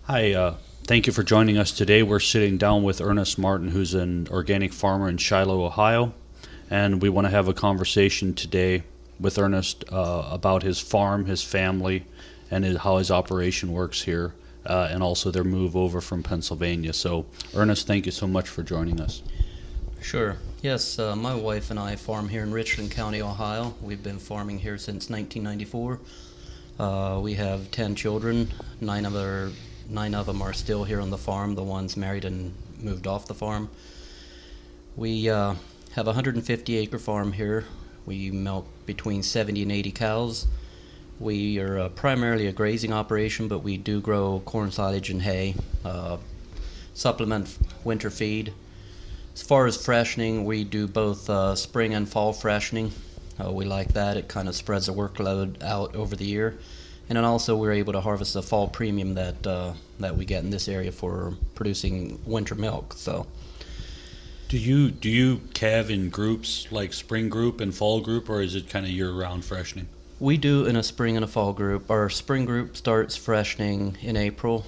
Hi, thank you for joining us today. We're sitting down with Ernest Martin, who's an organic farmer in Shiloh, Ohio, and we want to have a conversation today with Ernest about his farm, his family, and how his operation works here, and also their move over from Pennsylvania. So, Ernest, thank you so much for joining us. Sure. Yes, my wife and I farm here in Richland County, Ohio. We've been farming here since 1994. We have 10 children. Nine of them are still here on the farm. The one's married and moved off the farm. We have a 150-acre farm here. We milk between 70 and 80 cows. We are primarily a grazing operation, but we do grow corn silage and hay, supplement winter feed. As far as freshening, we do both spring and fall freshening. We like that. It kind of spreads the workload out over the year. And then also we're able to harvest the fall premium that we get in this area for producing winter milk. So, Do you calve in groups like spring group and fall group, or is it kind of year-round freshening? we do in a spring and a fall group. Our spring group starts freshening in April,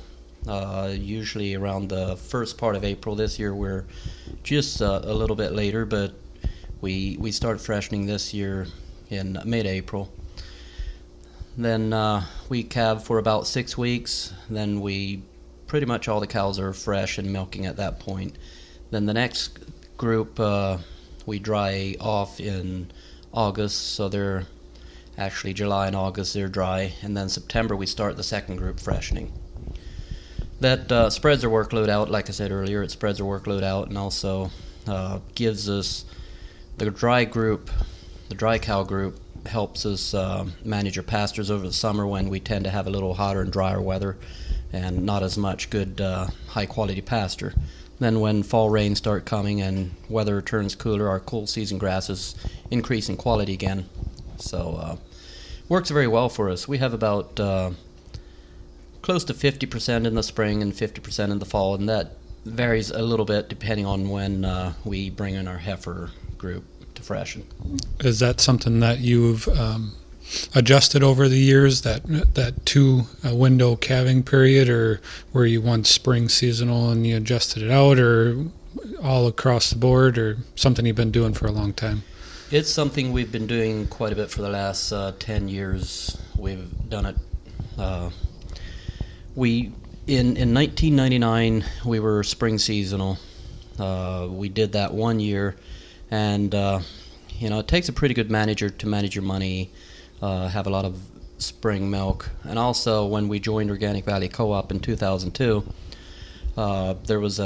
usually around the first part of April. This year we're just a little bit later, but we started freshening this year in mid-April. Then we calve for about 6 weeks. Then we pretty much all the cows are fresh and milking at that point. Then the next group we dry off in August, so they're actually July and August they're dry, and then September we start the second group freshening. That spreads our workload out. Like I said earlier, it spreads our workload out, and also gives us the dry cow group helps us manage our pastures over the summer when we tend to have a little hotter and drier weather and not as much good high quality pasture. Then when fall rains start coming and weather turns cooler, our cool season grasses increase in quality again. So works very well for us. We have about close to 50% in the spring and 50% in the fall, and that varies a little bit depending on when we bring in our heifer group to freshen. Is that something that you've adjusted over the years, that two-window calving period, or were you once spring seasonal and you adjusted it out, or all across the board, or something you've been doing for a long time? It's something we've been doing quite a bit for the last 10 years. We've done it. In 1999, we were spring seasonal. We did that 1 year, and it takes a pretty good manager to manage your money, have a lot of spring milk. And also, when we joined Organic Valley Co-op in 2002, there was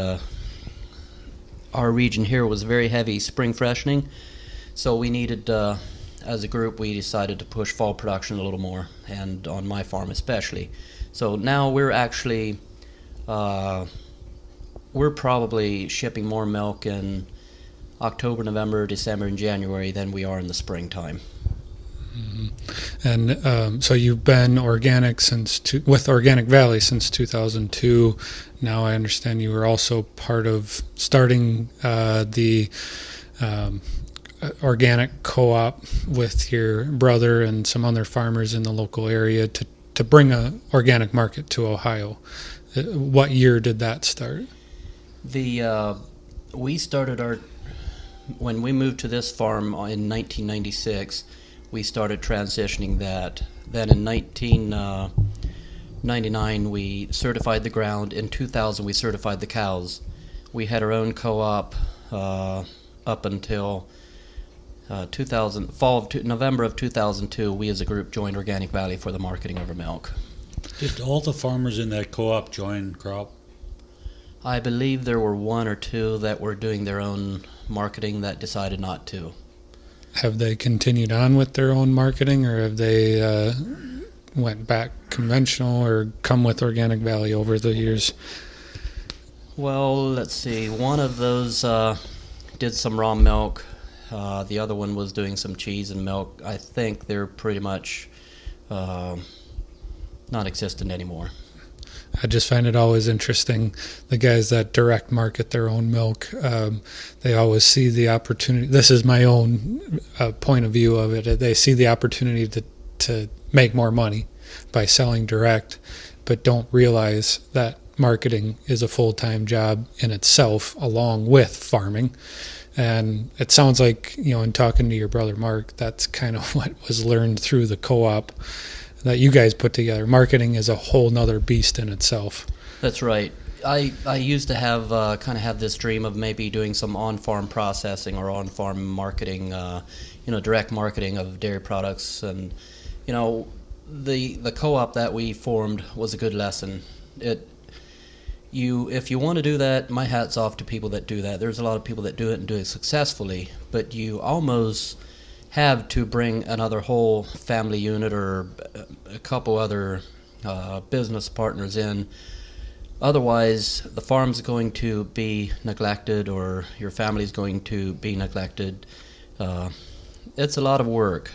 our region here was very heavy spring freshening, so we needed, as a group, we decided to push fall production a little more, and on my farm especially. So now we're actually, we're probably shipping more milk in October, November, December, and January than we are in the springtime. Mm-hmm. And so you've been organic with Organic Valley since 2002. Now I understand you were also part of starting the organic co-op with your brother and some other farmers in the local area to bring an organic market to Ohio. What year did that start? We started when we moved to this farm in 1996, we started transitioning that. Then in 1999, we certified the ground. In 2000, we certified the cows. We had our own co-op up until November of 2002. We as a group joined Organic Valley for the marketing of our milk. Did all the farmers in that co-op join crop? I believe there were one or two that were doing their own marketing that decided not to. Have they continued on with their own marketing, or have they went back conventional or come with Organic Valley over the years? Well, let's see. One of those did some raw milk. The other one was doing some cheese and milk. I think they're pretty much non-existent anymore. I just find it always interesting, the guys that direct market their own milk, they always see the opportunity. This is my own point of view of it. They see the opportunity to make more money by selling direct, but don't realize that marketing is a full-time job in itself along with farming. And it sounds like, in talking to your brother Mark, that's kind of what was learned through the co-op that you guys put together. Marketing is a whole nother beast in itself. That's right. I used to have this dream of maybe doing some on-farm processing or on-farm marketing, direct marketing of dairy products. And, the co-op that we formed was a good lesson. If you want to do that, my hat's off to people that do that. There's a lot of people that do it and do it successfully, but you almost have to bring another whole family unit or a couple other business partners in. Otherwise, the farm's going to be neglected or your family's going to be neglected. It's a lot of work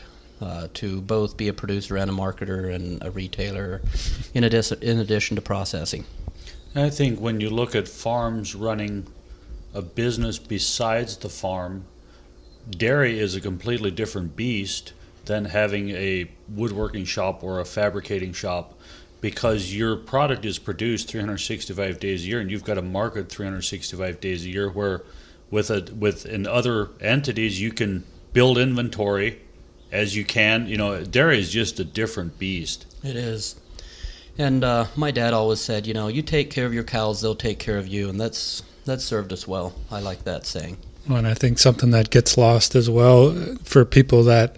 to both be a producer and a marketer and a retailer in addition to processing. I think when you look at farms running a business besides the farm, dairy is a completely different beast than having a woodworking shop or a fabricating shop, because your product is produced 365 days a year and you've got to market 365 days a year, where in other entities you can build inventory as you can. Dairy is just a different beast. It is. And my dad always said, you take care of your cows, they'll take care of you, and that's served us well. I like that saying. Well, and I think something that gets lost as well for people that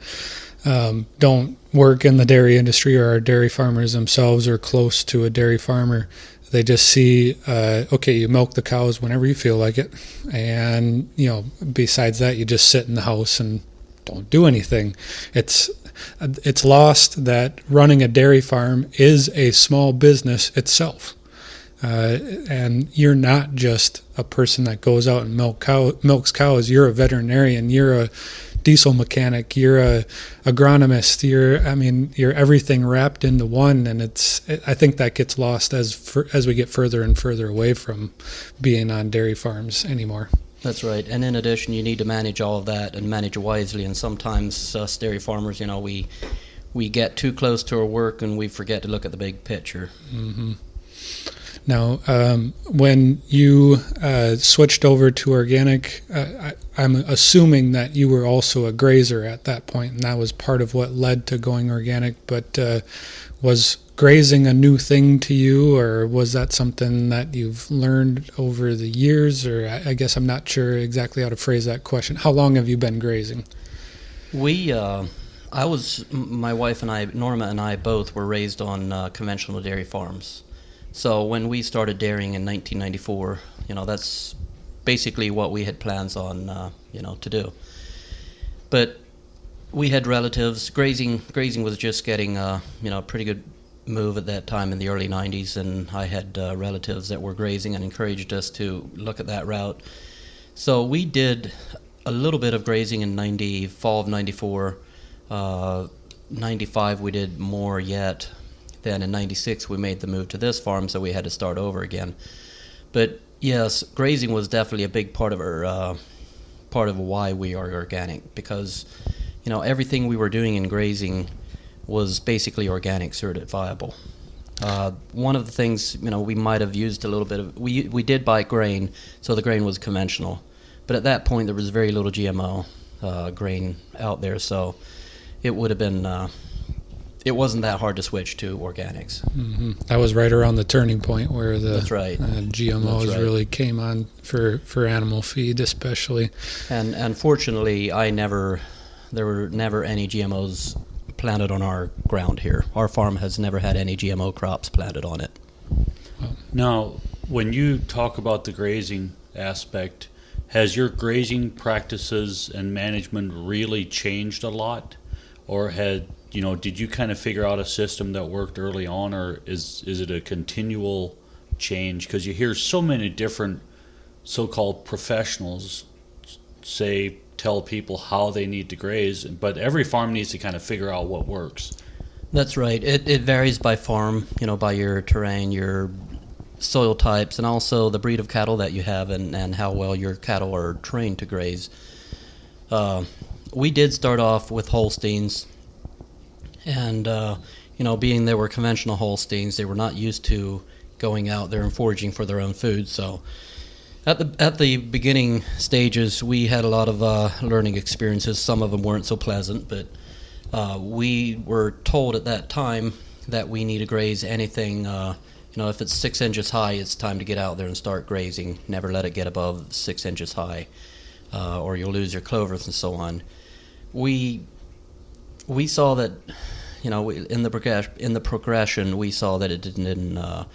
don't work in the dairy industry or are dairy farmers themselves or close to a dairy farmer, they just see, okay, you milk the cows whenever you feel like it, and besides that, you just sit in the house and don't do anything. It's lost that running a dairy farm is a small business itself. And you're not just a person that goes out and milks cows. You're a veterinarian. You're a diesel mechanic. You're a agronomist. You're everything wrapped into one. And I think that gets lost as we get further and further away from being on dairy farms anymore. That's right. And in addition, you need to manage all of that and manage wisely. And sometimes us dairy farmers, we get too close to our work and we forget to look at the big picture. Mm-hmm. Now, when you switched over to organic, I'm assuming that you were also a grazer at that point, and that was part of what led to going organic. But was grazing a new thing to you, or was that something that you've learned over the years? Or I guess I'm not sure exactly how to phrase that question. How long have you been grazing? My wife and I, Norma and I, both were raised on conventional dairy farms. So when we started dairying in 1994, that's basically what we had plans on, to do. But we had relatives. Grazing was just getting, a pretty good move at that time in the early 90s, and I had relatives that were grazing and encouraged us to look at that route. So we did a little bit of grazing in fall of 94. 95 we did more yet. Then in 96 we made the move to this farm, so we had to start over again. But yes, grazing was definitely a big part of why we are organic, because everything we were doing in grazing was basically organic certifiable. One of the things we might have used a little bit of, we did buy grain, so the grain was conventional, but at that point there was very little GMO grain out there, so it would have been it wasn't that hard to switch to organics. Mm-hmm. That was right around the turning point where the That's right. GMOs really came on for animal feed especially. And unfortunately, there were never any GMOs planted on our ground here. Our farm has never had any GMO crops planted on it. Now, when you talk about the grazing aspect, has your grazing practices and management really changed a lot? Or did you kind of figure out a system that worked early on, or is it a continual change? Because you hear so many different so-called professionals tell people how they need to graze, but every farm needs to kind of figure out what works. That's right. It varies by farm, by your terrain, your soil types, and also the breed of cattle that you have and how well your cattle are trained to graze. We did start off with Holsteins, and being they were conventional Holsteins, they were not used to going out there and foraging for their own food. So at the beginning stages, we had a lot of learning experiences. Some of them weren't so pleasant, but we were told at that time that we need to graze anything. If it's 6 inches high, it's time to get out there and start grazing. Never let it get above 6 inches high, or you'll lose your clovers and so on. We saw that, in the progression, we saw that it didn't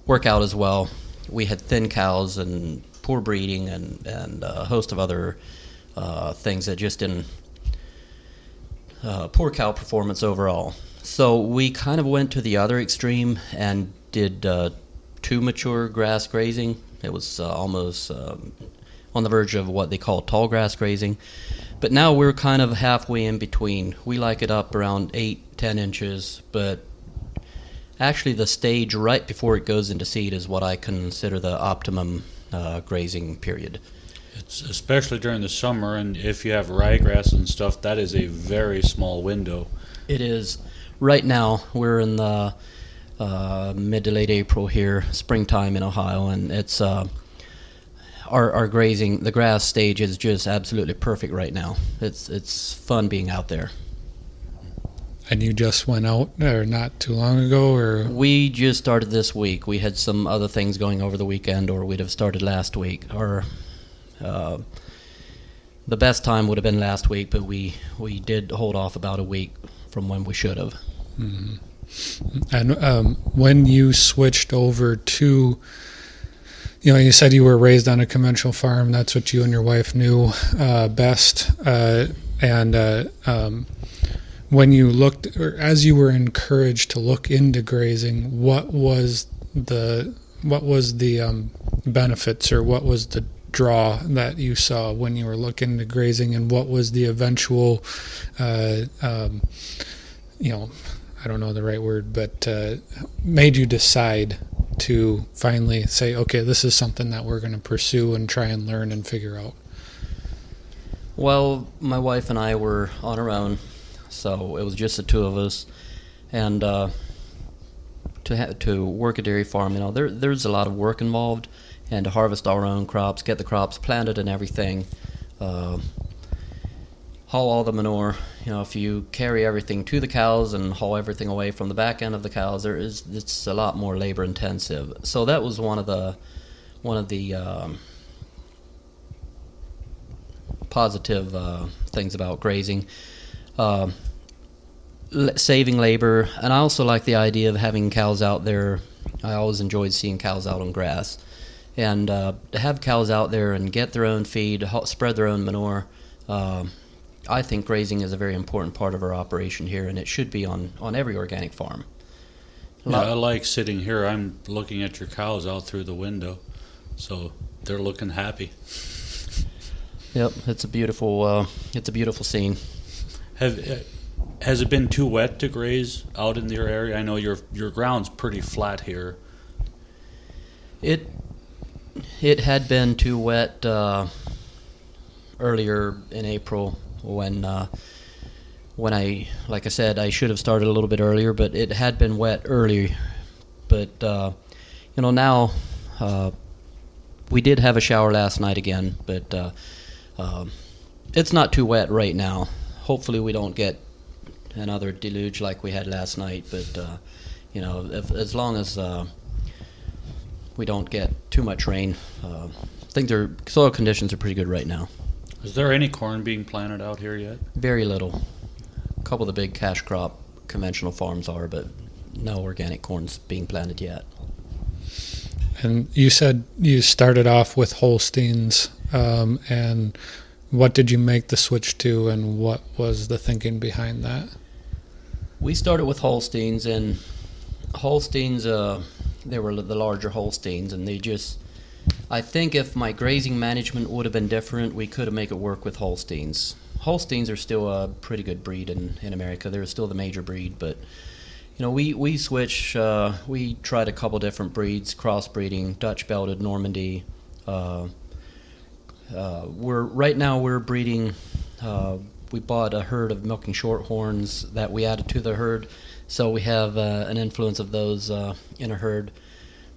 work out as well. We had thin cows and poor breeding and a host of other things that just didn't poor cow performance overall. So we kind of went to the other extreme and did too mature grass grazing. It was almost on the verge of what they call tall grass grazing. But now we're kind of halfway in between. We like it up around 8-10 inches, but actually the stage right before it goes into seed is what I consider the optimum grazing period. It's especially during the summer, and if you have ryegrass and stuff, that is a very small window. It is. Right now, we're in the mid to late April here, springtime in Ohio, and it's our grazing. The grass stage is just absolutely perfect right now. It's fun being out there. And you just went out there not too long ago, or? We just started this week. We had some other things going over the weekend, or we'd have started last week. The best time would have been last week, but we did hold off about a week from when we should have. Mm-hmm. And when you switched over to, you said you were raised on a conventional farm. That's what you and your wife knew best. When you looked, or as you were encouraged to look into grazing, what was the benefits, or what was the draw that you saw when you were looking into grazing, and what was the eventual, I don't know the right word, but made you decide to finally say, okay, this is something that we're going to pursue and try and learn and figure out? Well, my wife and I were on our own, so it was just the two of us, and to work a dairy farm, there's a lot of work involved, and to harvest our own crops, get the crops planted and everything, haul all the manure. If you carry everything to the cows and haul everything away from the back end of the cows, it's a lot more labor intensive. So that was one of the positive things about grazing. Saving labor, and I also like the idea of having cows out there. I always enjoyed seeing cows out on grass, and to have cows out there and get their own feed, spread their own manure. I think grazing is a very important part of our operation here, and it should be on every organic farm. Yeah, I like sitting here. I'm looking at your cows out through the window, so they're looking happy. Yep, it's a beautiful scene. Has it been too wet to graze out in your area? I know your ground's pretty flat here. It had been too wet earlier in April when I, like I said, I should have started a little bit earlier, but it had been wet early. But now we did have a shower last night again, but it's not too wet right now. Hopefully we don't get another deluge like we had last night, but as long as we don't get too much rain, soil conditions are pretty good right now. Is there any corn being planted out here yet? Very little. A couple of the big cash crop conventional farms are, but no organic corn's being planted yet. And you said you started off with Holsteins, and what did you make the switch to, and what was the thinking behind that? We started with Holsteins, and Holsteins, they were the larger Holsteins, and I think if my grazing management would have been different, we could have made it work with Holsteins. Holsteins are still a pretty good breed in America. They're still the major breed, but we switched. We tried a couple different breeds, crossbreeding, Dutch belted, Normandy. We're breeding. we bought a herd of milking shorthorns that we added to the herd, so we have an influence of those in a herd.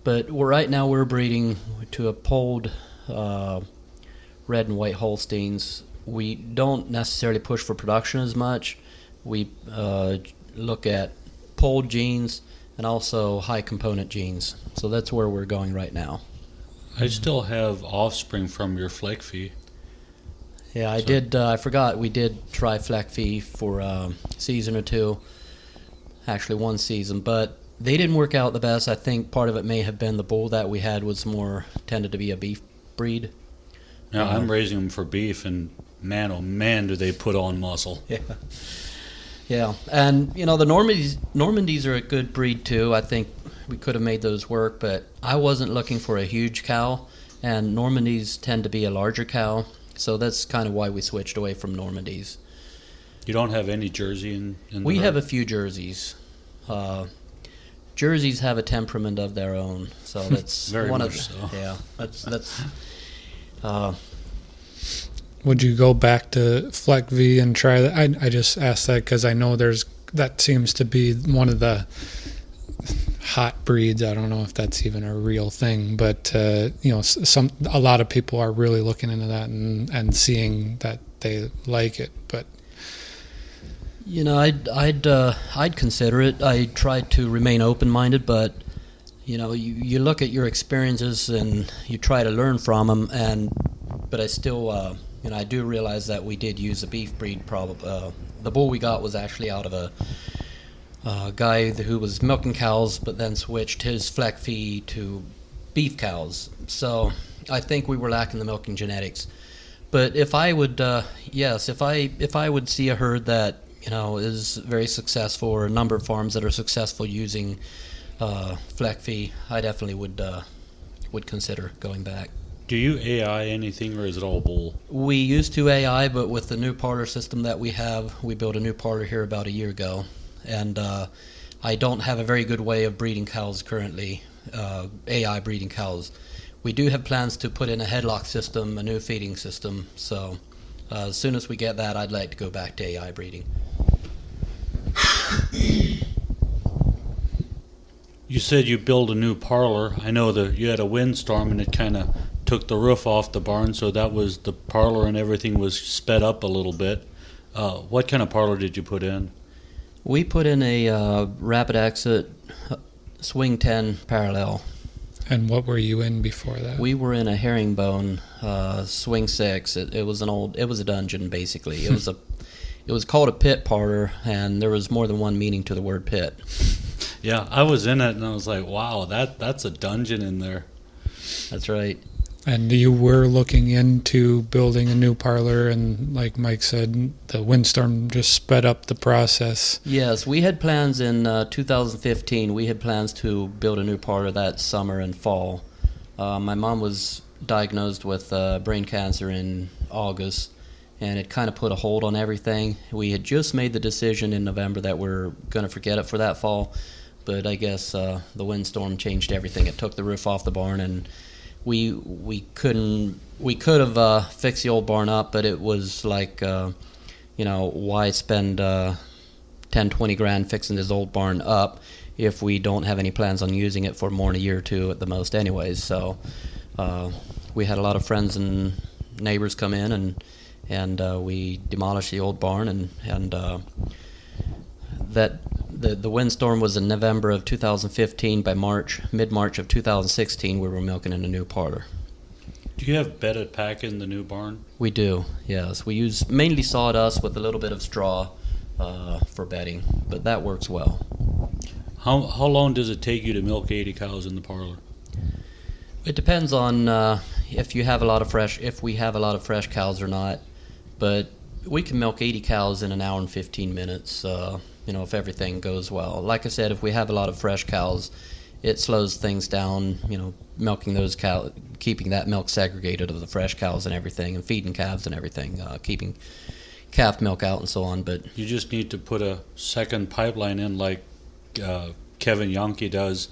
But right now we're breeding to a polled red and white Holsteins. We don't necessarily push for production as much. We look at polled genes and also high component genes. So that's where we're going right now. I still have offspring from your Fleckvieh. Yeah, I did. I forgot. We did try Fleckvieh for a season or two. Actually, one season, but they didn't work out the best. I think part of it may have been the bull that we had was tended to be a beef breed. Now I'm raising them for beef, and man, oh man, do they put on muscle. Yeah. Yeah, and the Normandies are a good breed too. I think we could have made those work, but I wasn't looking for a huge cow, and Normandies tend to be a larger cow, so that's kind of why we switched away from Normandies. You don't have any Jersey in the We herd? have a few Jerseys. Jerseys have a temperament of their own, so that's Very one much of so. Yeah, that's. Would you go back to Fleckvieh and try that? I just asked that because I know that seems to be one of the hot breeds. I don't know if that's even a real thing, but a lot of people are really looking into that and seeing that they like it. But I'd consider it. I tried to remain open-minded, but you look at your experiences and you try to learn from them. But I still, I do realize that we did use a beef breed. The bull we got was actually out of a guy who was milking cows, but then switched his Fleckvieh to beef cows. So I think we were lacking the milking genetics. But if I would, if I would see a herd that is very successful, or a number of farms that are successful using Fleckvieh, I definitely would consider going back. Do you AI anything, or is it all bull? We used to AI, but with the new parlor system that we have, we built a new parlor here about a year ago, and I don't have a very good way of breeding cows currently, AI breeding cows. We do have plans to put in a headlock system, a new feeding system, so as soon as we get that, I'd like to go back to AI breeding. You said you built a new parlor. I know that you had a windstorm and it kind of took the roof off the barn, so that was the parlor and everything was sped up a little bit. What kind of parlor did you put in? We put in a rapid exit swing 10 parallel. And what were you in before that? We were in a herringbone swing 6. It was a dungeon basically. It was called a pit parlor, and there was more than one meaning to the word pit. Yeah, I was in it and I was like, wow, that's a dungeon in there. That's right. And you were looking into building a new parlor, and like Mike said, the windstorm just sped up the process. Yes, we had plans in 2015. We had plans to build a new parlor that summer and fall. My mom was diagnosed with brain cancer in August, and it kind of put a hold on everything. We had just made the decision in November that we're going to forget it for that fall, but I guess the windstorm changed everything. It took the roof off the barn, and we could have fixed the old barn up, but it was like why spend 10-20 grand fixing this old barn up if we don't have any plans on using it for more than a year or two at the most anyways. So we had a lot of friends and neighbors come in, and we demolished the old barn, and that the windstorm was in November of 2015. By mid-March of 2016, we were milking in a new parlor. Do you have bedded pack in the new barn? We do, yes. We use mainly sawdust with a little bit of straw for bedding, but that works well. How long does it take you to milk 80 cows in the parlor? It depends on if we have a lot of fresh cows or not, but we can milk 80 cows in an hour and 15 minutes. If everything goes well. Like I said, if we have a lot of fresh cows, it slows things down, milking those cows, keeping that milk segregated of the fresh cows and everything, and feeding calves and everything, keeping calf milk out and so on. But You just need to put a second pipeline in like Kevin Yonke does.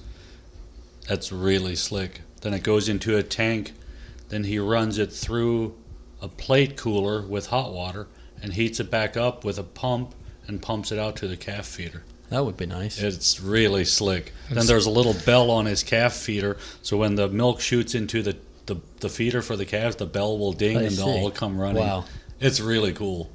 That's really slick. Then it goes into a tank, then he runs it through a plate cooler with hot water, and heats it back up with a pump and pumps it out to the calf feeder. That would be nice. It's really slick. Then there's a little bell on his calf feeder, so when the milk shoots into the feeder for the calves, the bell will ding and they'll all come running. Wow. It's really cool.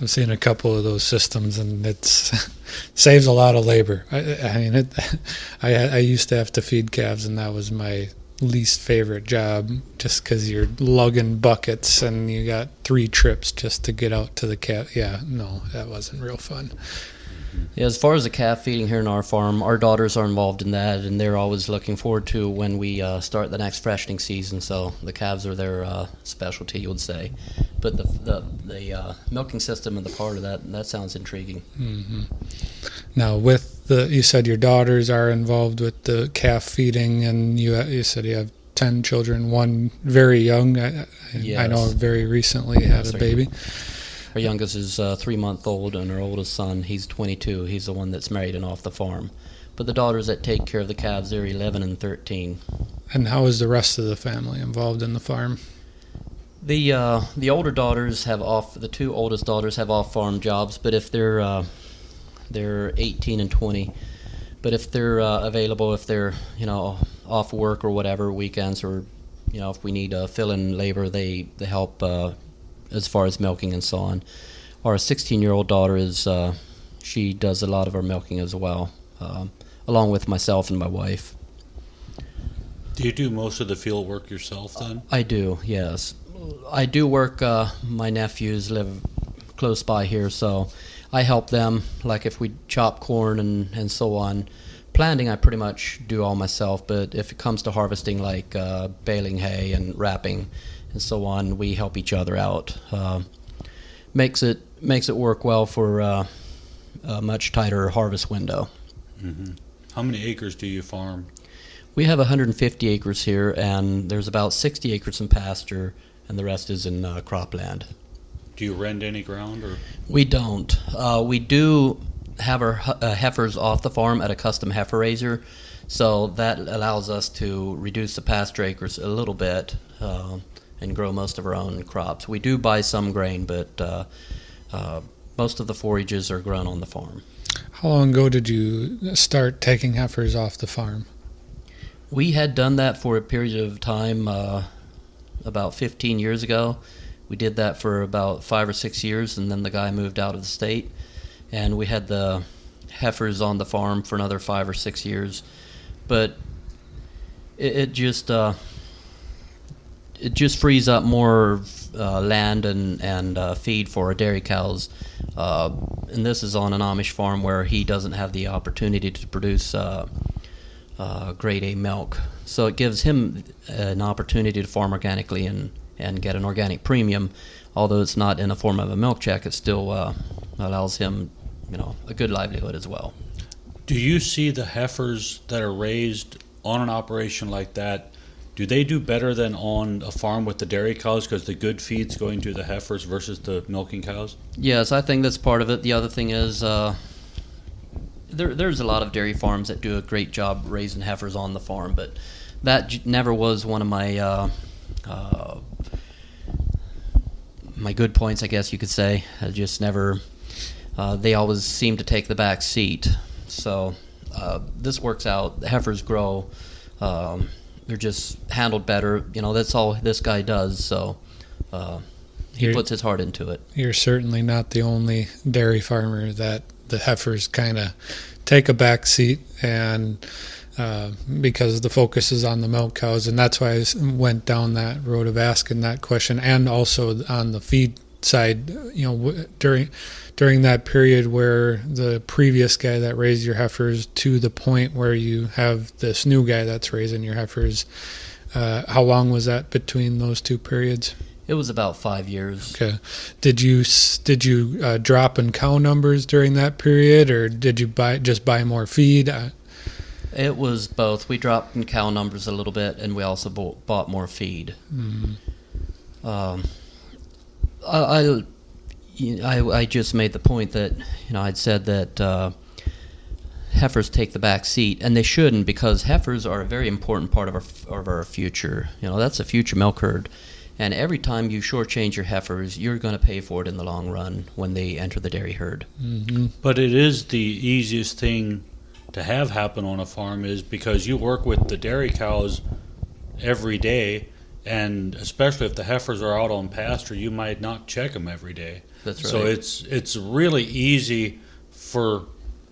I've seen a couple of those systems, and it's saves a lot of labor. I used to have to feed calves, and that was my least favorite job, just because you're lugging buckets and you got 3 trips just to get out to the calf. Yeah, no, that wasn't real fun. Yeah, as far as the calf feeding here in our farm, our daughters are involved in that, and they're always looking forward to when we start the next freshening season. So the calves are their specialty, you would say. But the milking system and the part of that sounds intriguing. Mm-hmm. Now, you said your daughters are involved with the calf feeding, and you said you have 10 children, one very young. I know very recently had a baby. Our youngest is 3-month-old, and our oldest son, he's 22. He's the one that's married and off the farm. But the daughters that take care of the calves, they're 11 and 13. And how is the rest of the family involved in the farm? The older daughters the 2 oldest daughters have off-farm jobs, but if they're 18 and 20. But if they're available, if they're off work or whatever, weekends, or if we need fill-in labor, they help as far as milking and so on. Our 16-year-old daughter she does a lot of our milking as well, along with myself and my wife. Do you do most of the field work yourself then? I do, yes. I do work. My nephews live close by here, so I help them, like if we chop corn and so on. Planting I pretty much do all myself, but if it comes to harvesting, like baling hay and wrapping and so on, we help each other out. Makes it work well for a much tighter harvest window. Mm-hmm. How many acres do you farm? We have 150 acres here, and there's about 60 acres in pasture, and the rest is in cropland. Do you rent any ground? Or We don't. We do have our heifers off the farm at a custom heifer raiser, so that allows us to reduce the pasture acres a little bit and grow most of our own crops. We do buy some grain, but most of the forages are grown on the farm. How long ago did you start taking heifers off the farm? We had done that for a period of time about 15 years ago. We did that for about 5 or 6 years, and then the guy moved out of the state, and we had the heifers on the farm for another 5 or 6 years. But it just frees up more land and feed for our dairy cows. And this is on an Amish farm where he doesn't have the opportunity to produce grade A milk. So it gives him an opportunity to farm organically and get an organic premium. Although it's not in the form of a milk check, it still allows him a good livelihood as well. do you see the heifers that are raised on an operation like that, do they do better than on a farm with the dairy cows because the good feed's going to the heifers versus the milking cows? Yes, I think that's part of it. The other thing is there's a lot of dairy farms that do a great job raising heifers on the farm, but that never was one of my my good points, I guess you could say. I just never, they always seem to take the back seat. So this works out. The heifers grow. They're just handled better. You know, that's all this guy does. So he puts his heart into it. You're certainly not the only dairy farmer that the heifers kind of take a back seat, and because the focus is on the milk cows, and that's why I went down that road of asking that question. And also on the feed side, you know, during that period where the previous guy that raised your heifers to the point where you have this new guy that's raising your heifers, how long was that between those two periods? It was about 5 years. Okay. Did you drop in cow numbers during that period, or did you buy more feed? It was both. We dropped in cow numbers a little bit, and we also bought more feed. Mm-hmm. I just made the point that, you know, I'd said that heifers take the back seat, and they shouldn't, because heifers are a very important part of our future. You know, that's a future milk herd, And every time you shortchange your heifers, you're going to pay for it in the long run when they enter the dairy herd. Mm-hmm. But it is the easiest thing to have happen on a farm, is because you work with the dairy cows every day, and especially if the heifers are out on pasture, you might not check them every day. That's right. So it's really easy for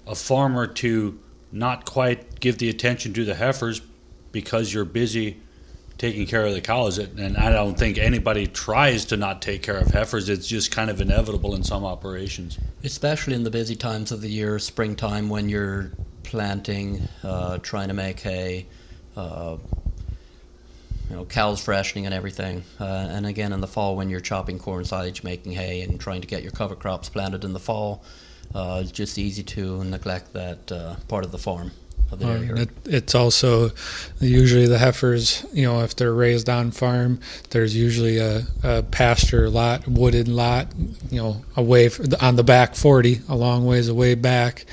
a farmer to not quite give the attention to the heifers because you're busy taking care of the cows. And I don't think anybody tries to not take care of heifers. It's just kind of inevitable in some operations. Especially in the busy times of the year, springtime, when you're planting, trying to make hay, cows freshening and everything. And again, in the fall, when you're chopping corn silage, making hay, and trying to get your cover crops planted in the fall, it's just easy to neglect that part of the farm. Of the dairy herd. It's also usually the heifers, if they're raised on farm, there's usually a pasture lot, wooded lot, away on the back 40, a long ways away back,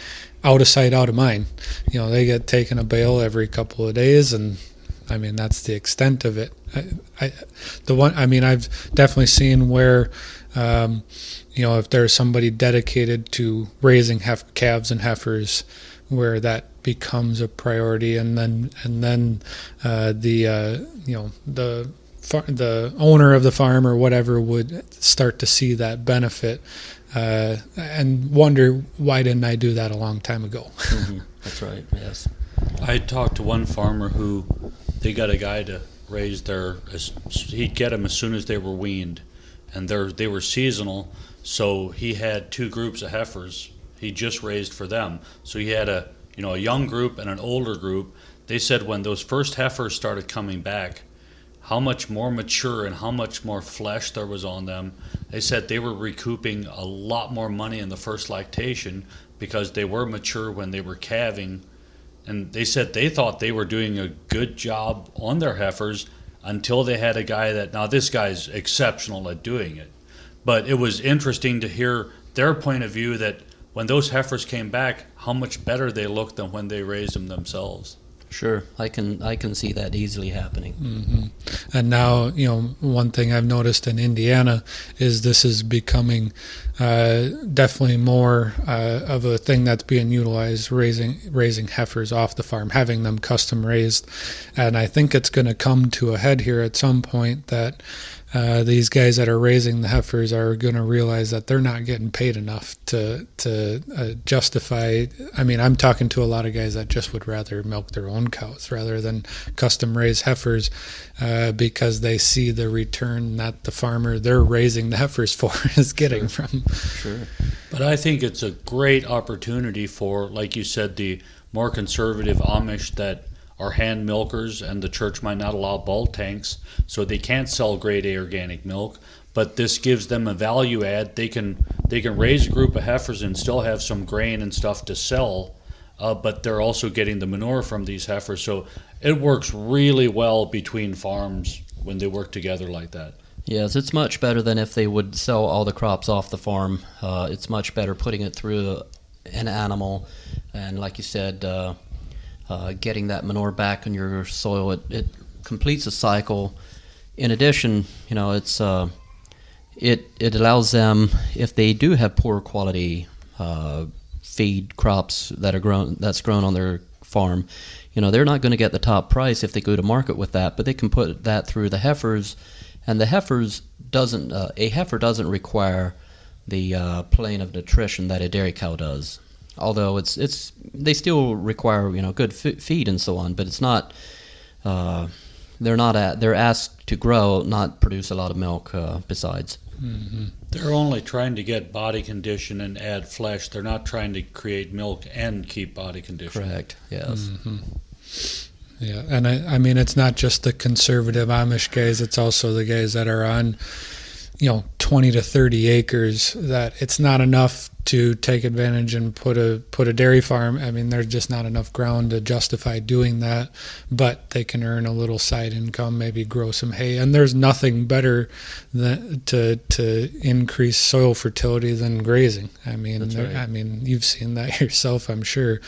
out of sight, out of mind. They get taken a bale every couple of days, and I mean, that's the extent of it. I've definitely seen where, if there's somebody dedicated to raising calves and heifers, where that becomes a priority, and then the owner of the farm or whatever would start to see that benefit and wonder, why didn't I do that a long time ago? Mm-hmm. That's right. Yes. I talked to one farmer who they got a guy to raise he'd get them as soon as they were weaned, and they were seasonal, so he had two groups of heifers he just raised for them. So he had a young group and an older group. They said when those first heifers started coming back, how much more mature and how much more flesh there was on them. They said they were recouping a lot more money in the first lactation because they were mature when they were calving. And they said they thought they were doing a good job on their heifers until they had a guy now this guy's exceptional at doing it. But it was interesting to hear their point of view, that when those heifers came back, how much better they looked than when they raised them themselves. Sure, I can see that easily happening. Mm-hmm. And now, one thing I've noticed in Indiana is this is becoming definitely more of a thing that's being utilized, raising heifers off the farm, having them custom raised. And I think it's going to come to a head here at some point that these guys that are raising the heifers are going to realize that they're not getting paid enough to justify. I mean, I'm talking to a lot of guys that just would rather milk their own cows rather than custom raise heifers because they see the return that the farmer they're raising the heifers for is getting from. Sure. But I think it's a great opportunity for, like you said, the more conservative Amish that are hand milkers, and the church might not allow bulk tanks, so they can't sell grade A organic milk. But this gives them a value add. They can raise a group of heifers and still have some grain and stuff to sell, but they're also getting the manure from these heifers. So it works really well between farms when they work together like that. Yes, it's much better than if they would sell all the crops off the farm. It's much better putting it through an animal, and like you said, getting that manure back in your soil. It completes a cycle. In addition, it's it allows them, if they do have poor quality feed crops that's grown on their farm, they're not going to get the top price if they go to market with that, but they can put that through the heifers, and the heifers a heifer doesn't require the plane of nutrition that a dairy cow does. Although they still require good feed and so on, but it's not. They're asked to grow, not produce a lot of milk. Besides, Mm-hmm. They're only trying to get body condition and add flesh. They're not trying to create milk and keep body condition. Correct. Yes. Mm-hmm. Yeah, and I mean, it's not just the conservative Amish guys. It's also the guys that are on, 20 to 30 acres. That it's not enough to take advantage and put a dairy farm. I mean, there's just not enough ground to justify doing that. But they can earn a little side income, maybe grow some hay. And there's nothing better than to increase soil fertility than grazing. I mean, That's right. I mean, you've seen that yourself, I'm sure.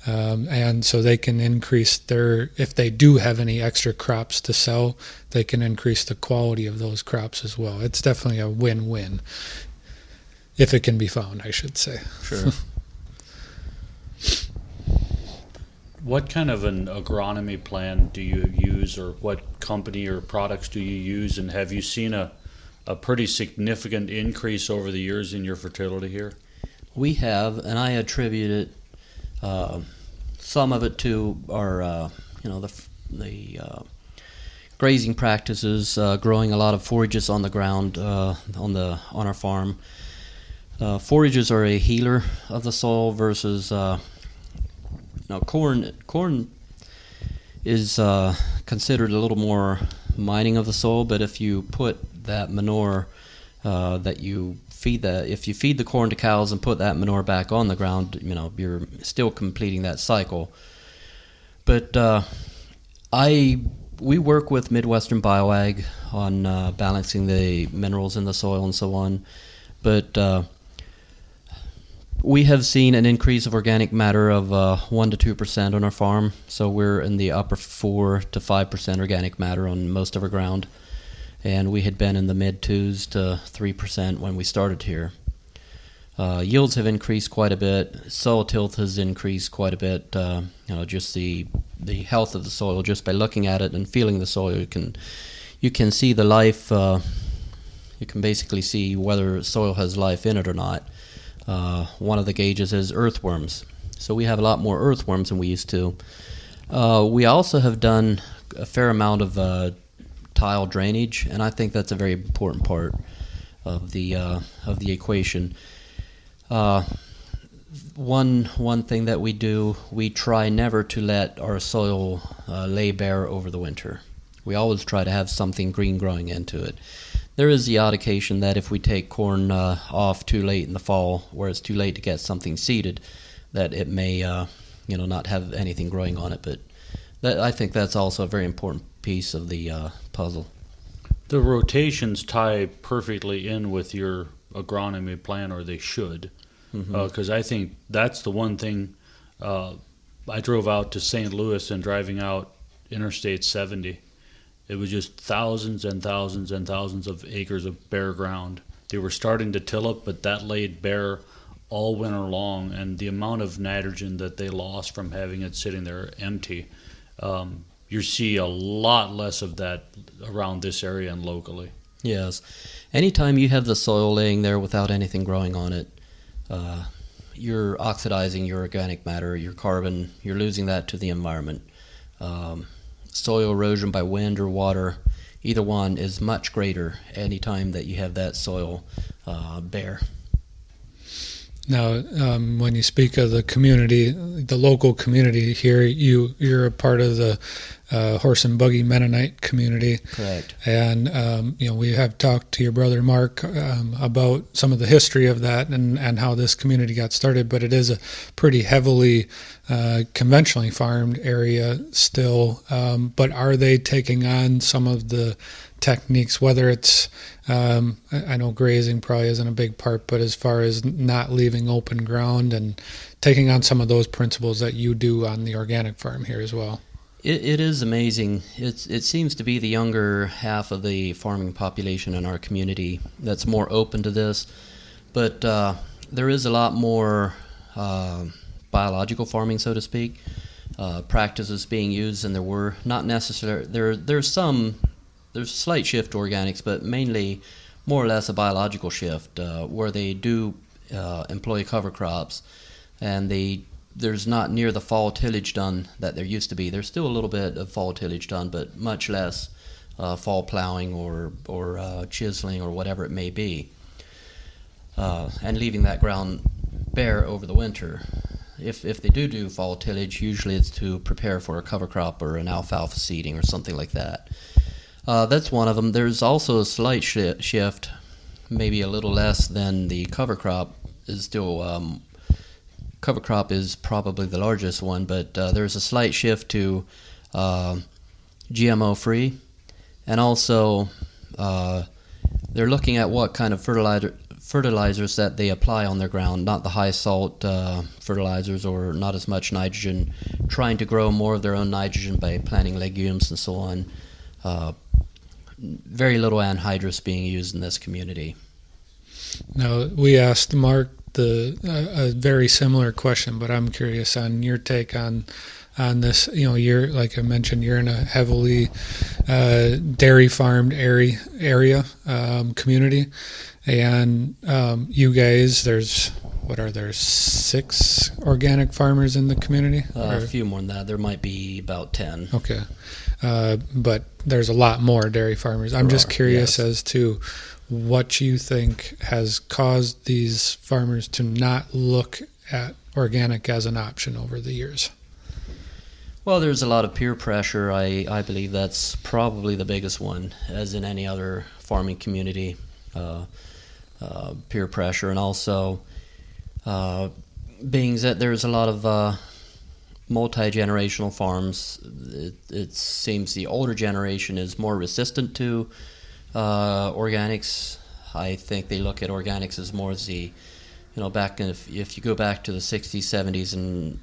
and so they can increase if they do have any extra crops to sell, they can increase the quality of those crops as well. It's definitely a win-win, if it can be found, I should say. Sure. What kind of an agronomy plan do you use, or what company or products do you use, and have you seen a pretty significant increase over the years in your fertility here? We have, and I attribute it, some of it to our, the grazing practices, growing a lot of forages on the ground on our farm. Forages are a healer of the soil versus corn. Corn is considered a little more mining of the soil, but if you put that manure if you feed the corn to cows and put that manure back on the ground, you're still completing that cycle. But we work with Midwestern BioAg on balancing the minerals in the soil and so on. But we have seen an increase of organic matter of 1 to 2% on our farm. So we're in the upper 4 to 5% organic matter on most of our ground. And we had been in the mid-2s to 3% when we started here. Yields have increased quite a bit. Soil tilth has increased quite a bit. Just the health of the soil, just by looking at it and feeling the soil, you can see the life. You can basically see whether soil has life in it or not. One of the gauges is earthworms. So we have a lot more earthworms than we used to. We also have done a fair amount of tile drainage, and I think that's a very important part of the equation. One thing that we do, we try never to let our soil lay bare over the winter. We always try to have something green growing into it. There is the odd occasion that if we take corn off too late in the fall, where it's too late to get something seeded, that it may not have anything growing on it. But I think that's also a very important piece of the puzzle. The rotations tie perfectly in with your agronomy plan, or they should, because I think that's the one thing. I drove out to St. Louis, and driving out Interstate 70, it was just thousands and thousands and thousands of acres of bare ground. They were starting to till it, but that laid bare all winter long, and the amount of nitrogen that they lost from having it sitting there empty, you see a lot less of that around this area and locally. Yes. Anytime you have the soil laying there without anything growing on it, you're oxidizing your organic matter, your carbon, you're losing that to the environment. Soil erosion by wind or water, either one is much greater anytime that you have that soil bare. Now, when you speak of the community, the local community here, you're a part of the Horse and Buggy Mennonite community. Correct. And, we have talked to your brother Mark about some of the history of that and how this community got started, but it is a pretty heavily conventionally farmed area still. But are they taking on some of the techniques, whether it's, I know grazing probably isn't a big part, but as far as not leaving open ground and taking on some of those principles that you do on the organic farm here as well? It is amazing. It seems to be the younger half of the farming population in our community that's more open to this, but there is a lot more biological farming, so to speak, practices being used, and there were not necessarily there's a slight shift to organics, but mainly more or less a biological shift where they do employ cover crops, and there's not near the fall tillage done that there used to be. There's still a little bit of fall tillage done, but much less fall plowing or chiseling or whatever it may be, and leaving that ground bare over the winter. If they do fall tillage, usually it's to prepare for a cover crop or an alfalfa seeding or something like that. That's one of them. There's also a slight shift, maybe a little less than the cover crop. Is still cover crop is probably the largest one, but there's a slight shift to GMO free, and also they're looking at what kind of fertilizers that they apply on their ground, not the high salt fertilizers or not as much nitrogen, trying to grow more of their own nitrogen by planting legumes and so on. Very little anhydrous being used in this community. Now, we asked Mark a very similar question, but I'm curious on your take on this. You know, you're, like I mentioned, you're in a heavily dairy farmed area community, and you guys, there's 6 organic farmers in the community? A few more than that. There might be about 10. Okay, but there's a lot more dairy farmers. I'm just curious as to what you think has caused these farmers to not look at organic as an option over the years. Well, there's a lot of peer pressure. I believe that's probably the biggest one, as in any other farming community. Peer pressure, and also being that there's a lot of multi-generational farms. It seems the older generation is more resistant to organics. I think they look at organics as more as the, back if you go back to the 60s, 70s, and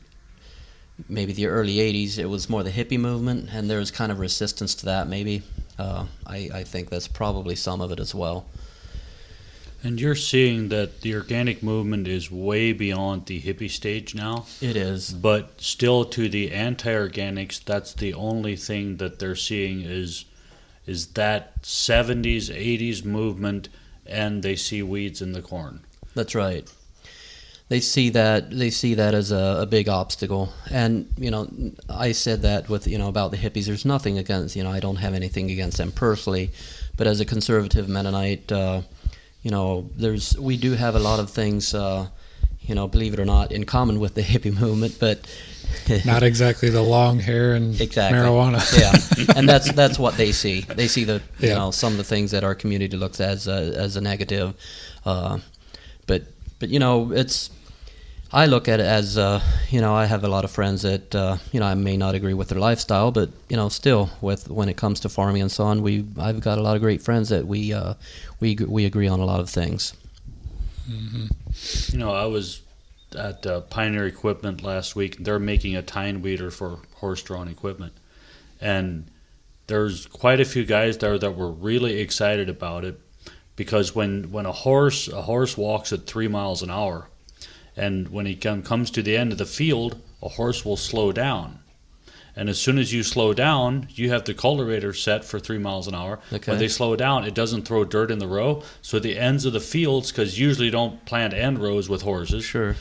maybe the early 80s, it was more the hippie movement, and there was kind of resistance to that maybe. I think that's probably some of it as well. And you're seeing that the organic movement is way beyond the hippie stage now. It is. But still, to the anti-organics, that's the only thing that they're seeing is that 70s, 80s movement, and they see weeds in the corn. That's right. They see that as a big obstacle. And, I said that with, about the hippies. There's nothing against, I don't have anything against them personally. But as a conservative Mennonite, we do have a lot of things, believe it or not, in common with the hippie movement, but not exactly the long hair and marijuana. Yeah, and that's what they see. They see some of the things that our community looks at as a negative, but it's. I look at it as I have a lot of friends that I may not agree with their lifestyle, but still when it comes to farming and so on, I've got a lot of great friends that we agree on a lot of things. Mm-hmm. I was at Pioneer Equipment last week. They're making a tine weeder for horse-drawn equipment, and there's quite a few guys there that were really excited about it, because when a horse walks at 3 miles an hour, and when he comes to the end of the field, a horse will slow down. And as soon as you slow down, you have the cultivator set for 3 miles an hour. Okay. When they slow down, it doesn't throw dirt in the row. So the ends of the fields, because usually you don't plant end rows with horses. Sure.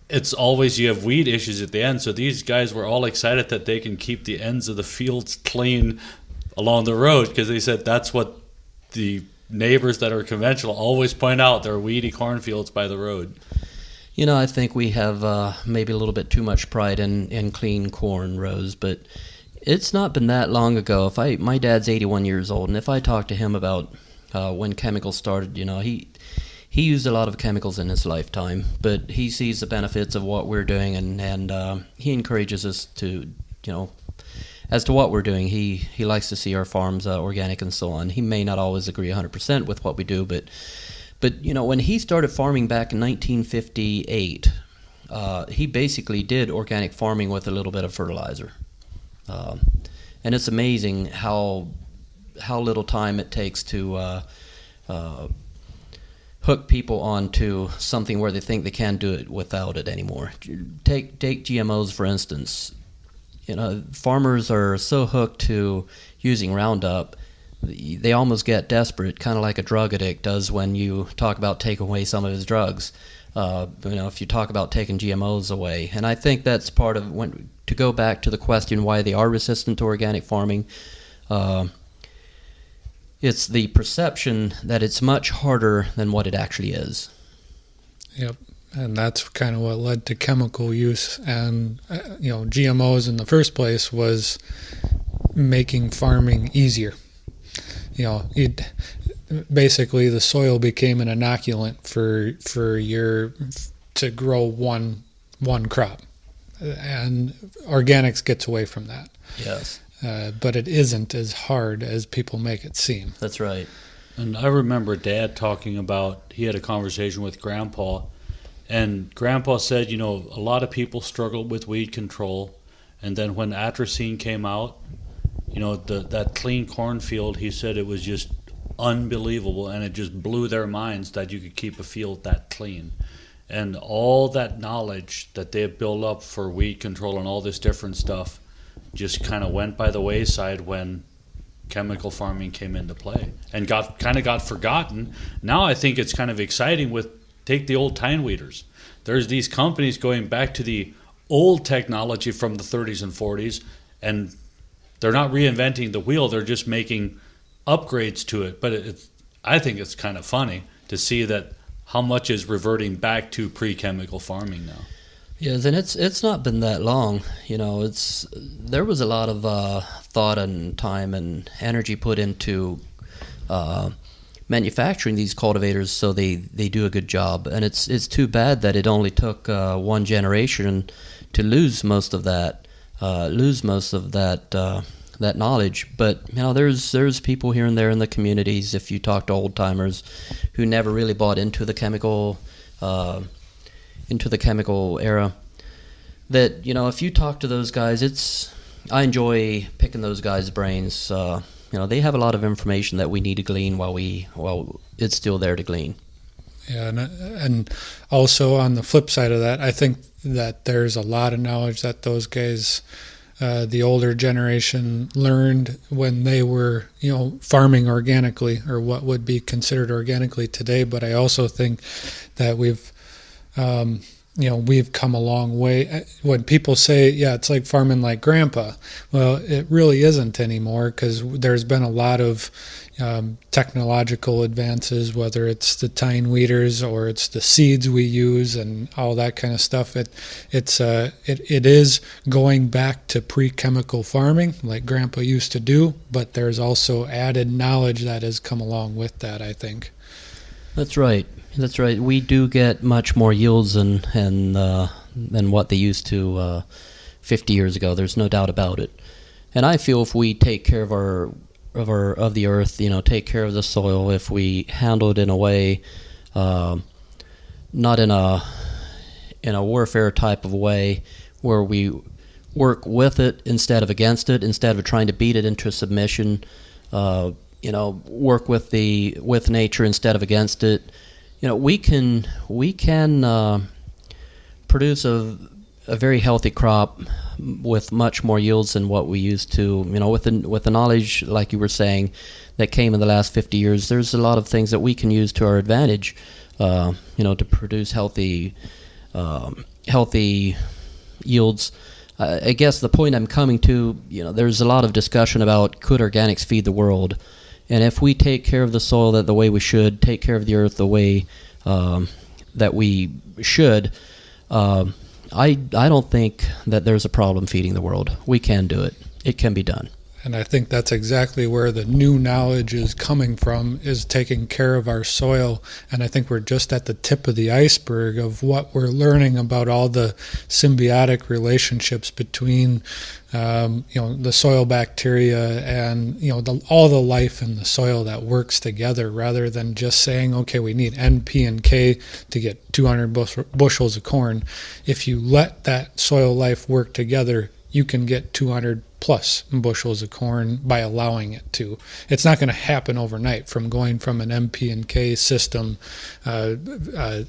It's always you have weed issues at the end. So these guys were all excited that they can keep the ends of the fields clean along the road, because they said that's what the neighbors that are conventional always point out. There are weedy cornfields by the road. I think we have maybe a little bit too much pride in clean corn rows, but it's not been that long ago. My dad's 81 years old, and if I talk to him about when chemicals started, he used a lot of chemicals in his lifetime, but he sees the benefits of what we're doing, and he encourages us to, as to what we're doing. He likes to see our farms organic and so on. He may not always agree 100% with what we do, but when he started farming back in 1958, he basically did organic farming with a little bit of fertilizer. And it's amazing how little time it takes to hook people onto something where they think they can't do it without it anymore. Take GMOs, for instance. Farmers are so hooked to using Roundup, they almost get desperate, kind of like a drug addict does when you talk about taking away some of his drugs. If you talk about taking GMOs away. And I think that's part of, to go back to the question why they are resistant to organic farming, it's the perception that it's much harder than what it actually is. Yep. And that's kind of what led to chemical use. And, GMOs in the first place was making farming easier. Basically the soil became an inoculant to grow one crop, and organics gets away from that. Yes. But it isn't as hard as people make it seem. That's right. And I remember Dad talking about, he had a conversation with Grandpa, and Grandpa said, you know, a lot of people struggle with weed control, and then when atrazine came out, you know, that clean cornfield, he said it was just unbelievable, and it just blew their minds that you could keep a field that clean. And all that knowledge that they had built up for weed control and all this different stuff just kind of went by the wayside when chemical farming came into play and got forgotten. Now I think it's kind of exciting with, take the old tine weeders. There's these companies going back to the old technology from the 30s and 40s, and they're not reinventing the wheel, they're just making upgrades to it. But I think it's kind of funny to see that how much is reverting back to pre-chemical farming now. Yeah, then it's not been that long. You know, there was a lot of thought and time and energy put into manufacturing these cultivators, so they do a good job. And it's too bad that it only took one generation to lose most of that that knowledge. But you know, there's people here and there in the communities, if you talk to old timers, who never really bought into the chemical era. That, you know, if you talk to those guys, I enjoy picking those guys' brains. You know, they have a lot of information that we need to glean while it's still there to glean. Yeah, and also on the flip side of that, I think that there's a lot of knowledge that those guys, the older generation, learned when they were, you know, farming organically, or what would be considered organically today. But I also think that we've come a long way. When people say, yeah, it's like farming like Grandpa, well, it really isn't anymore, because there's been a lot of technological advances, whether it's the tine weeders or it's the seeds we use and all that kind of stuff. It is going back to pre-chemical farming like Grandpa used to do, but there's also added knowledge that has come along with that, I think. That's right. We do get much more yields than what they used to 50 years ago. There's no doubt about it. And I feel if we take care of the earth, you know, take care of the soil, if we handle it in a way, not in a warfare type of way, where we work with it instead of against it, instead of trying to beat it into submission, you know, work with nature instead of against it. You know, we can produce a very healthy crop with much more yields than what we used to. You know, with the knowledge, like you were saying, that came in the last 50 years, there's a lot of things that we can use to our advantage. You know, to produce healthy yields. I guess the point I'm coming to, you know, there's a lot of discussion about, could organics feed the world? And if we take care of the soil the way we should, take care of the earth the way that we should, I don't think that there's a problem feeding the world. We can do it. It can be done. And I think that's exactly where the new knowledge is coming from, is taking care of our soil. And I think we're just at the tip of the iceberg of what we're learning about all the symbiotic relationships between, the soil bacteria and, all the life in the soil that works together, rather than just saying, okay, we need N, P, and K to get 200 bushels of corn. If you let that soil life work together, you can get 200 plus bushels of corn by allowing it to. It's not going to happen overnight, from going from an MP and K system,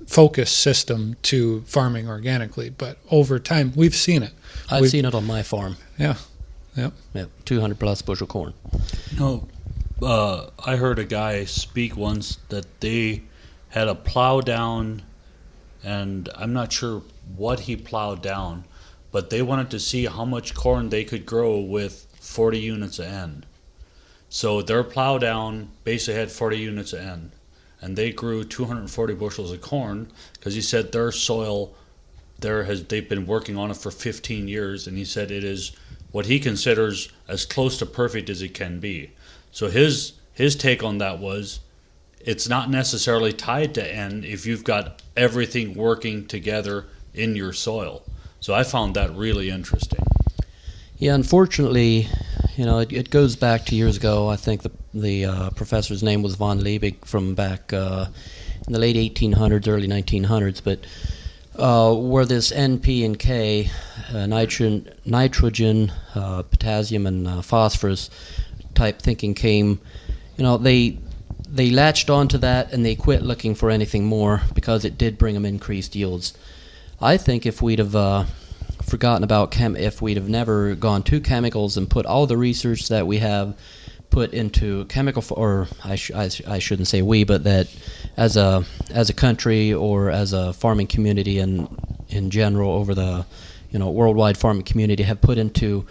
focus system, to farming organically. But over time, we've seen it. I've seen it on my farm. Yeah. 200 plus bushel corn. I heard a guy speak once that they had a plow down, and I'm not sure what he plowed down, but they wanted to see how much corn they could grow with 40 units of N. So their plow down basically had 40 units of N, and they grew 240 bushels of corn, because he said their soil, they've been working on it for 15 years, and he said it is what he considers as close to perfect as it can be. So his take on that was, it's not necessarily tied to N if you've got everything working together in your soil. So I found that really interesting. Yeah, unfortunately, it goes back to years ago. I think the professor's name was von Liebig from back in the late 1800s, early 1900s. But where this N, P, and K, nitrogen, potassium, and phosphorus type thinking came, they latched onto that and they quit looking for anything more because it did bring them increased yields. I think if we'd have forgotten about if we'd have never gone to chemicals and put all the research that we have put into chemical, or I shouldn't say we, but that as a country or as a farming community in general over the worldwide farming community have put into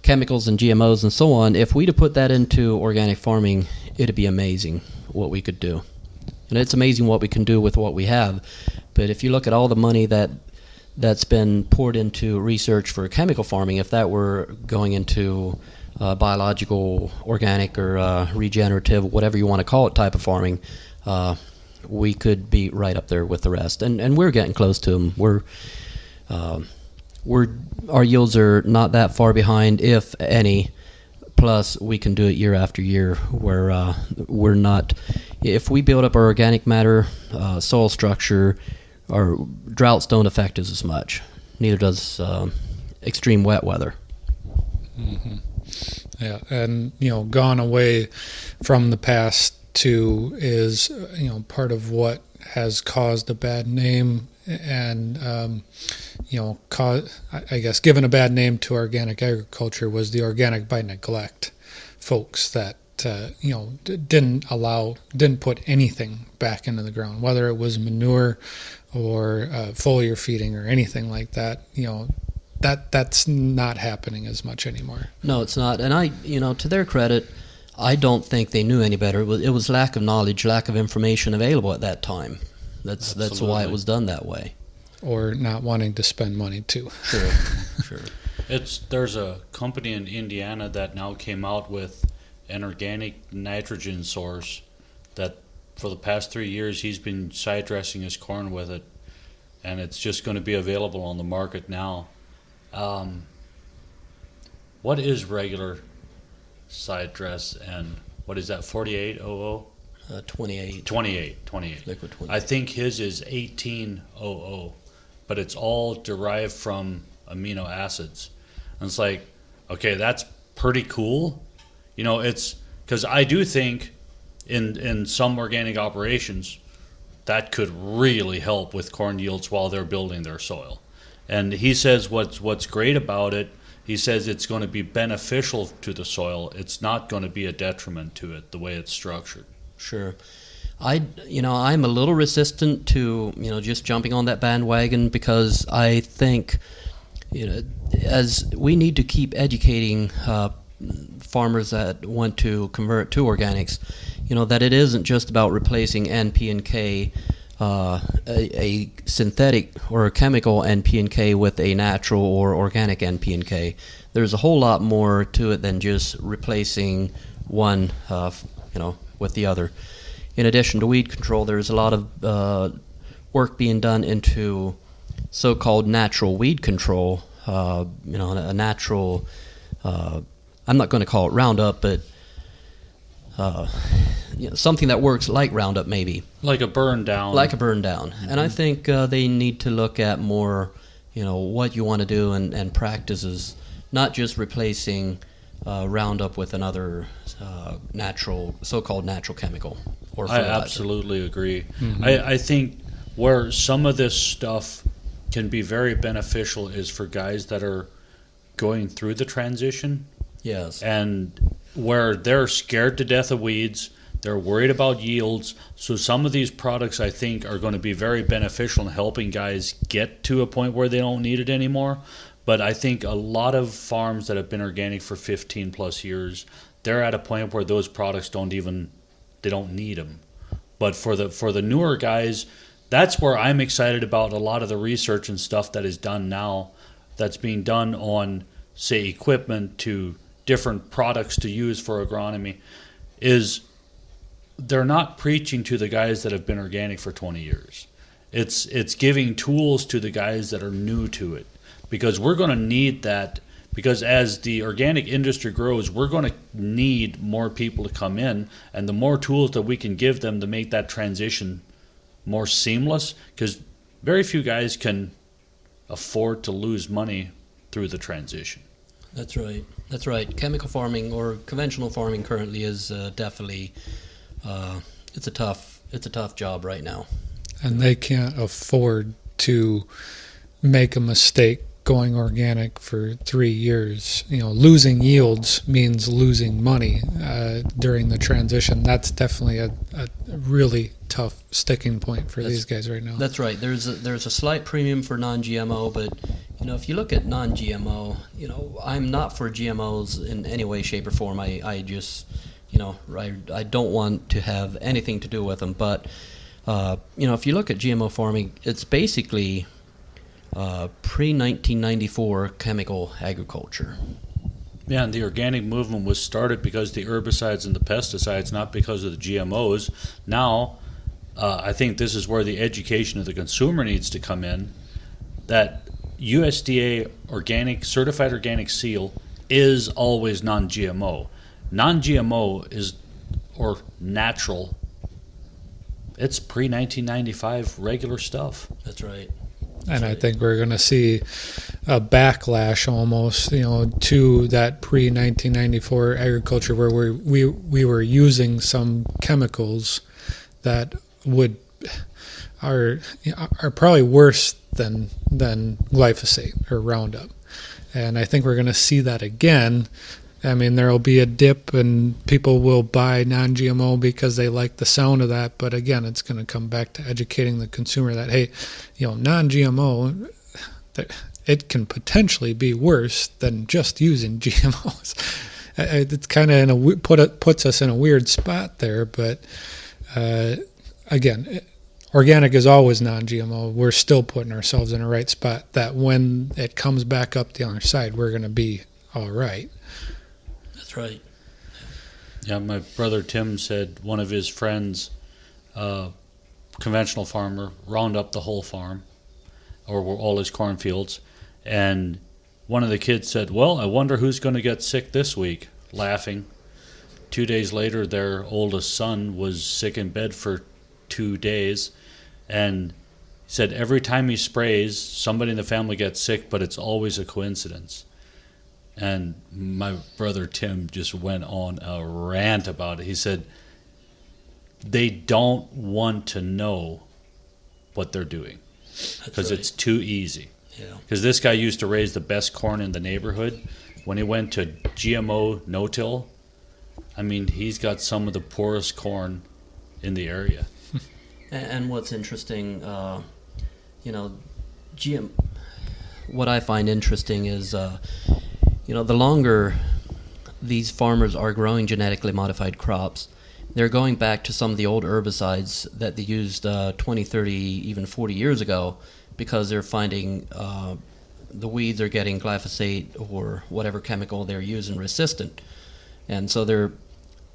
chemicals and GMOs and so on, if we'd have put that into organic farming, it'd be amazing what we could do. And it's amazing what we can do with what we have. But if you look at all the money that's been poured into research for chemical farming, if that were going into biological, organic, or regenerative, whatever you want to call it, type of farming, we could be right up there with the rest. And we're getting close to them. Our yields are not that far behind, if any. Plus, we can do it year after year. Where we're not. If we build up our organic matter, soil structure, our droughts don't affect us as much. Neither does extreme wet weather. Mm-hmm. Yeah, and gone away from the past too is part of what has caused a bad name, and I guess given a bad name to organic agriculture was the organic by neglect folks that didn't put anything back into the ground, whether it was manure or foliar feeding or anything like that. That's not happening as much anymore. No, it's not. And to their credit, I don't think they knew any better. It was lack of knowledge, lack of information available at that time. That's why it was done that way. Or not wanting to spend money too. Sure. There's a company in Indiana that now came out with an organic nitrogen source that for the past 3 years he's been side dressing his corn with it, and it's just going to be available on the market now. What is regular side dress, and what is that, 4800? 28. 28. Liquid 28. I think his is 1800, but it's all derived from amino acids. And it's like, okay, that's pretty cool. It's because I do think in some organic operations that could really help with corn yields while they're building their soil. And he says what's great about it, he says it's going to be beneficial to the soil. It's not going to be a detriment to it the way it's structured. Sure. I'm a little resistant to, just jumping on that bandwagon, because I think, as we need to keep educating farmers that want to convert to organics, that it isn't just about replacing N, P, and K, a synthetic or a chemical N, P, and K with a natural or organic N, P, and K. There's a whole lot more to it than just replacing one, with the other. In addition to weed control, there's a lot of work being done into so-called natural weed control. A natural, I'm not going to call it Roundup, but something that works like Roundup, maybe. Like a burn down. Mm-hmm. And I think they need to look at more, what you want to do and practices, not just replacing Roundup with another so-called natural chemical or fertilizer. I absolutely agree. Mm-hmm. I think where some of this stuff can be very beneficial is for guys that are going through the transition. Yes. And where they're scared to death of weeds, they're worried about yields. So some of these products, I think, are going to be very beneficial in helping guys get to a point where they don't need it anymore. But I think a lot of farms that have been organic for 15 plus years, they're at a point where those products don't need them. But for the newer guys, that's where I'm excited about a lot of the research and stuff that is done now, that's being done on, say, equipment to different products to use for agronomy, is they're not preaching to the guys that have been organic for 20 years. It's giving tools to the guys that are new to it, because we're going to need that Because as the organic industry grows, we're going to need more people to come in, and the more tools that we can give them to make that transition more seamless, because very few guys can afford to lose money through the transition. That's right. That's right. Chemical farming or conventional farming currently is definitely it's a tough job right now. And they can't afford to make a mistake going organic for 3 years. Losing yields means losing money during the transition. That's definitely a really tough sticking point for these guys right now. That's right. There's a slight premium for non-GMO, but if you look at non-GMO, I'm not for GMOs in any way, shape, or form. I just I don't want to have anything to do with them. But if you look at GMO farming, it's basically pre-1994 chemical agriculture. Yeah, and the organic movement was started because the herbicides and the pesticides, not because of the GMOs. Now, I think this is where the education of the consumer needs to come in, that USDA certified organic seal is always non-GMO. Non-GMO is, or natural, it's pre-1995 regular stuff. That's right. And I think we're going to see a backlash almost, to that pre-1994 agriculture where we were using some chemicals that are probably worse than glyphosate or Roundup. And I think we're going to see that again. I mean, there will be a dip and people will buy non-GMO because they like the sound of that. But again, it's going to come back to educating the consumer that, hey, non-GMO, it can potentially be worse than just using GMOs. It's kind of puts us in a weird spot there. But again, organic is always non-GMO. We're still putting ourselves in a right spot that when it comes back up the other side, we're going to be all right. That's right. Yeah, my brother Tim said one of his friends, conventional farmer, round up the whole farm or all his cornfields, and one of the kids said, "Well, I wonder who's going to get sick this week," laughing. 2 days later, their oldest son was sick in bed for 2 days, and he said every time he sprays, somebody in the family gets sick, but it's always a coincidence. And my brother Tim just went on a rant about it. He said they don't want to know what they're doing because it's too easy. Yeah. Because this guy used to raise the best corn in the neighborhood. When he went to GMO no-till, I mean, he's got some of the poorest corn in the area. And what's interesting, what I find interesting is, the longer these farmers are growing genetically modified crops, they're going back to some of the old herbicides that they used 20, 30, even 40 years ago because they're finding the weeds are getting glyphosate or whatever chemical they're using resistant. And so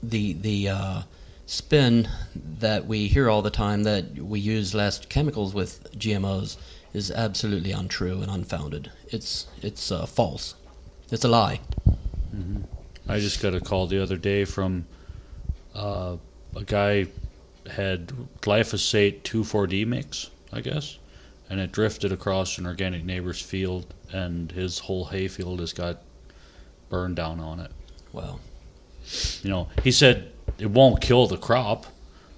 the spin that we hear all the time that we use less chemicals with GMOs is absolutely untrue and unfounded. It's false. It's a lie. Mm-hmm. I just got a call the other day from a guy had glyphosate 2,4-D mix, I guess, and it drifted across an organic neighbor's field, and his whole hayfield has got burned down on it. Wow. He said it won't kill the crop,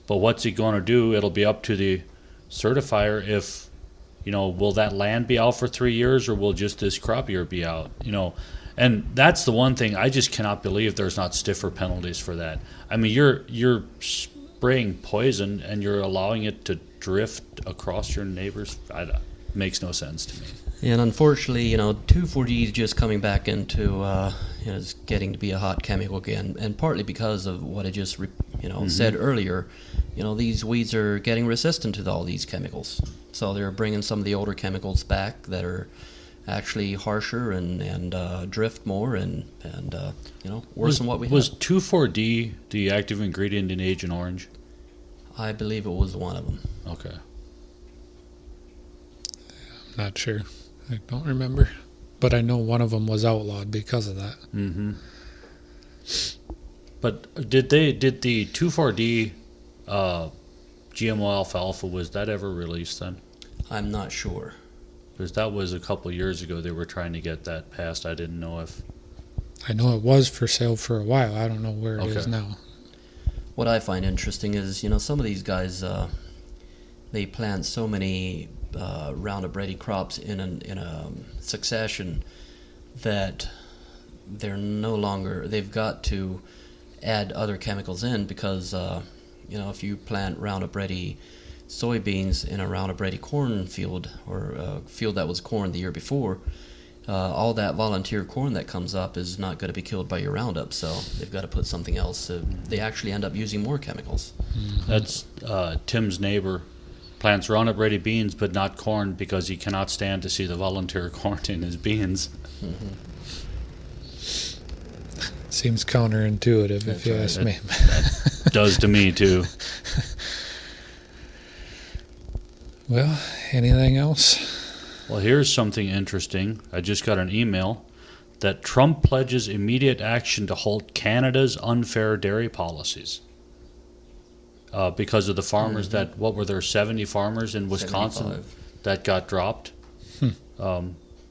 but what's he going to do? It'll be up to the certifier if, will that land be out for 3 years or will just this crop year be out? And that's the one thing I just cannot believe there's not stiffer penalties for that. I mean, you're spraying poison and you're allowing it to drift across your neighbors. Makes no sense to me. And unfortunately, 2,4-D is just coming back into, it's getting to be a hot chemical again, and partly because of what I just, said earlier. These weeds are getting resistant to all these chemicals, so they're bringing some of the older chemicals back that are actually harsher and drift more and worse than what we have. Was 2,4-D the active ingredient in Agent Orange? I believe it was one of them. Okay. Not sure. I don't remember. but I know one of them was outlawed because of that. Mm-hmm. But did the 2,4-D GMO alfalfa, was that ever released then? I'm not sure. Because that was a couple years ago. They were trying to get that passed. I didn't know if. I know it was for sale for a while. I don't know where it is now. What I find interesting is, some of these guys, they plant so many Roundup Ready crops in a succession that they've got to add other chemicals in because, if you plant Roundup Ready soybeans in a Roundup Ready corn field or a field that was corn the year before, all that volunteer corn that comes up is not going to be killed by your Roundup, so they've got to put something else. So they actually end up using more chemicals. Mm-hmm. That's Tim's neighbor plants Roundup Ready beans, but not corn because he cannot stand to see the volunteer corn in his beans. Mm-hmm. Seems counterintuitive, That's if you right. ask me. That does to me too. Well, anything else? Well, here's something interesting. I just got an email that Trump pledges immediate action to halt Canada's unfair dairy policies. Because of the farmers that, what were there, 70 farmers in Wisconsin 75. that got dropped?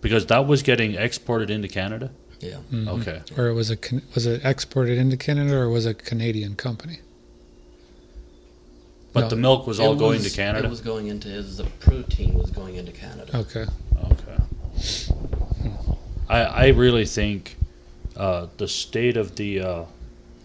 Because that was getting exported into Canada? Yeah. Mm-hmm. Okay. Or was it exported into Canada, or was it a Canadian company? But No. the milk was all going to Canada? It was going into the protein was going into Canada. Okay. Okay. I really think the state of the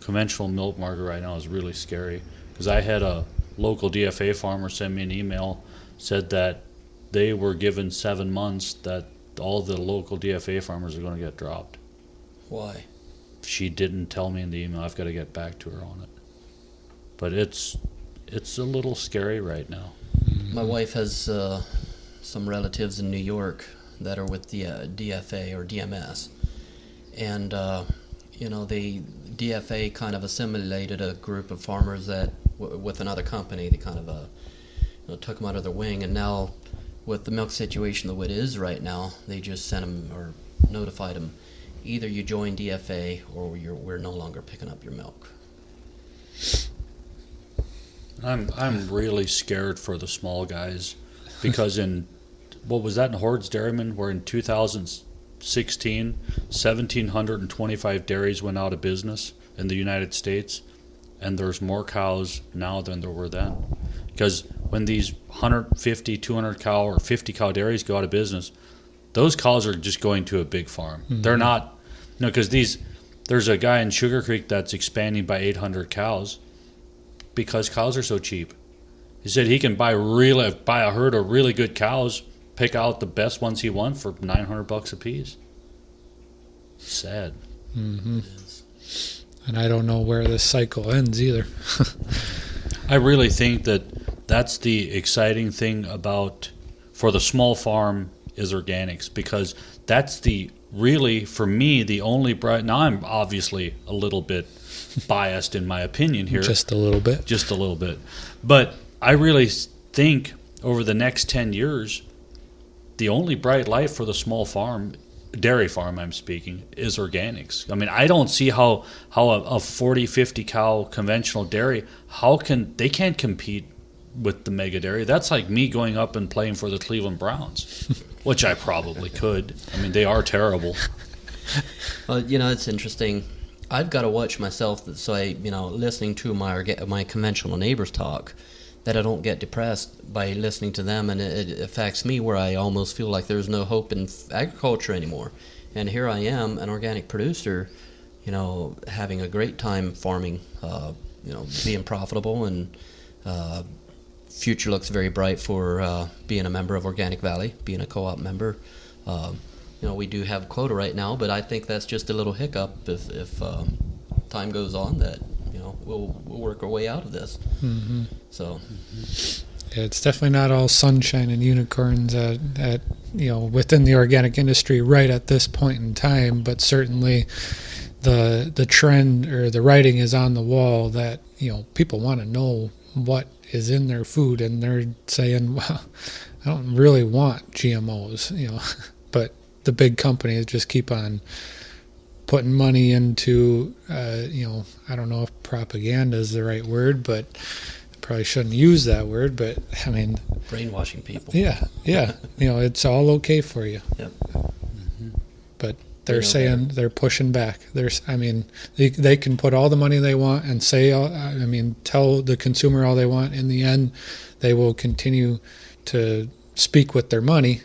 conventional milk market right now is really scary. Because I had a local DFA farmer send me an email, said that they were given 7 months that all the local DFA farmers are going to get dropped. Why? She didn't tell me in the email. I've got to get back to her on it. But it's a little scary right now. My wife has some relatives in New York that are with the DFA or DMS, and the DFA kind of assimilated a group of farmers that with another company. They kind of took them under their wing, and now with the milk situation the way it is right now, they just sent them or notified them, either you join DFA or we're no longer picking up your milk. I'm really scared for the small guys because what was that in Hordes Dairyman, where in 2016 1,725 dairies went out of business in the United States, and there's more cows now than there were then. Because when these 150, 200 cow or 50 cow dairies go out of business, those cows are just going to a big farm. Mm-hmm. They're not, because there's a guy in Sugar Creek that's expanding by 800 cows because cows are so cheap. He said he can buy a herd of really good cows, pick out the best ones he wants for $900 a piece. Sad. Mm-hmm. And I don't know where this cycle ends either. I really think that's the exciting thing for the small farm is organics, because that's for me, the only bright. Now I'm obviously a little bit biased in my opinion here. Just a little bit. Just a little bit. But I really think over the next 10 years, the only bright light for the small farm, dairy farm I'm speaking, is organics. I mean, I don't see how a 40, 50 cow conventional dairy, they can't compete with the mega dairy. That's like me going up and playing for the Cleveland Browns, which I probably could. I mean, they are terrible. Well, it's interesting. I've got to watch myself, so listening to my conventional neighbors talk, that I don't get depressed by listening to them, and it affects me where I almost feel like there's no hope in agriculture anymore. And here I am, an organic producer, having a great time farming, being profitable, and future looks very bright for being a member of Organic Valley, being a co-op member. We do have quota right now, but I think that's just a little hiccup if time goes on that we'll work our way out of this. Mm-hmm. So yeah, it's definitely not all sunshine and unicorns at within the organic industry right at this point in time, but certainly the trend or the writing is on the wall that people want to know what is in their food, and they're saying, well, I don't really want GMOs, but the big companies just keep on putting money into, I don't know if propaganda is the right word, but probably shouldn't use that word, but I mean, Brainwashing people. yeah, it's all okay for you. Yep. But they're know saying they're pushing back. They can put all the money they want and say, tell the consumer all they want. In the end, they will continue to speak with their money,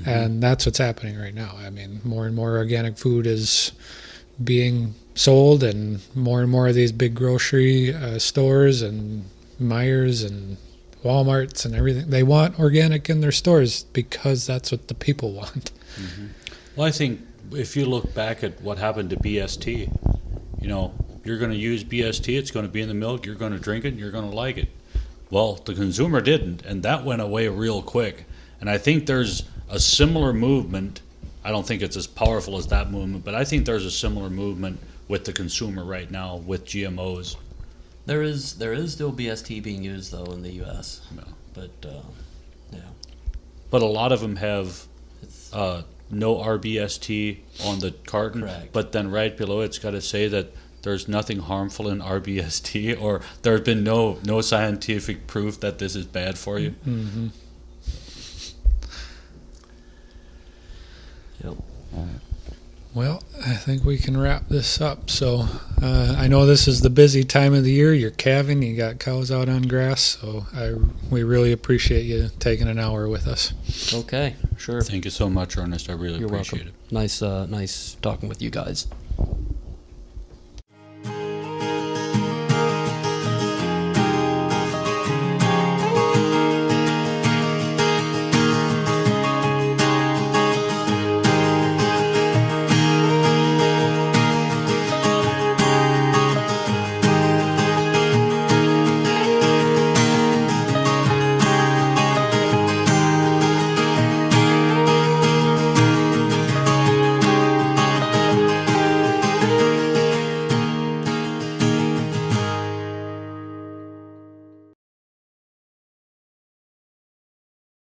and that's what's happening right now. I mean, more and more organic food is being sold, and more of these big grocery stores and Myers and Walmarts and everything, they want organic in their stores because that's what the people want. Well, I think if you look back at what happened to BST, you're going to use BST, it's going to be in the milk, you're going to drink it, and you're going to like it. Well, the consumer didn't, and that went away real quick. And I think there's a similar movement. I don't think it's as powerful as that movement, but I think there's a similar movement with the consumer right now with GMOs. There is still BST being used though in the U.S. Yeah. But But a lot of them have it's no RBST on the carton, Correct. but then right below it's got to say that there's nothing harmful in RBST, or there's been no scientific proof that this is bad for you. Mm-hmm. yep. Well, I think we can wrap this up. So I know this is the busy time of the year. You're calving, you got cows out on grass, so we really appreciate you taking an hour with us. Okay. Sure. Thank you so much, Ernest. I really You're appreciate welcome. it. Nice talking with you guys.